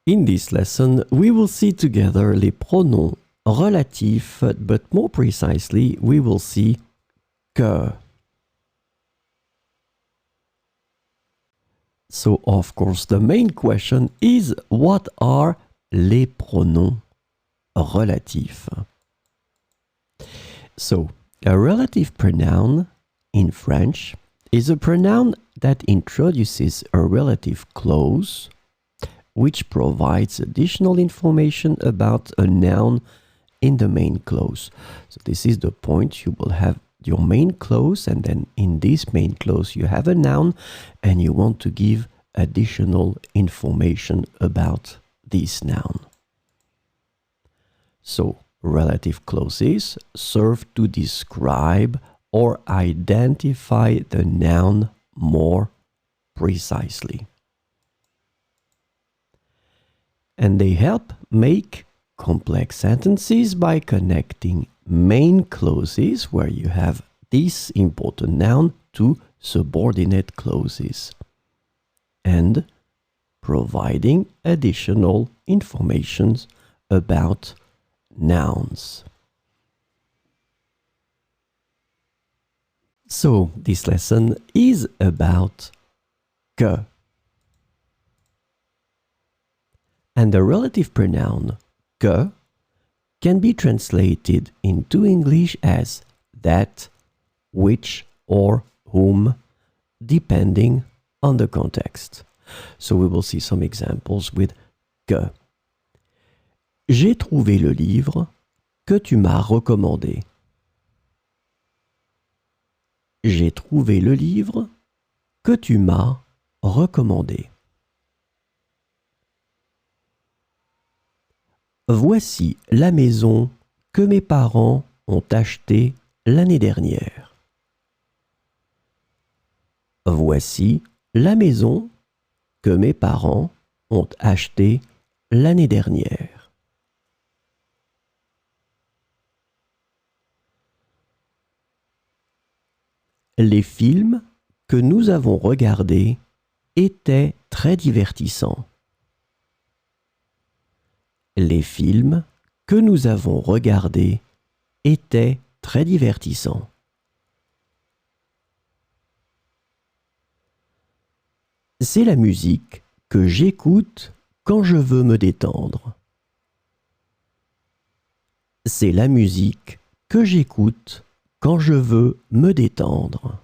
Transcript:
In this lesson, we will see together les pronoms relatifs, but more precisely, we will see que. So, of course, the main question is, what are les pronoms relatifs? So, a relative pronoun in French is a pronoun that introduces a relative clause which provides additional information about a noun in the main clause. So this is the point. You will have your main clause, and then in this main clause you have a noun and you want to give additional information about this noun. So relative clauses serve to describe or identify the noun more precisely. And they help make complex sentences by connecting main clauses where you have this important noun to subordinate clauses and providing additional information about nouns. So this lesson is about que. And the relative pronoun que can be translated into English as that, which, or whom, depending on the context. So we will see some examples with que. J'ai trouvé le livre que tu m'as recommandé. J'ai trouvé le livre que tu m'as recommandé. Voici la maison que mes parents ont achetée l'année dernière. Voici la maison que mes parents ont achetée l'année dernière. Les films que nous avons regardés étaient très divertissants. Les films que nous avons regardés étaient très divertissants. C'est la musique que j'écoute quand je veux me détendre. C'est la musique que j'écoute quand je veux me détendre.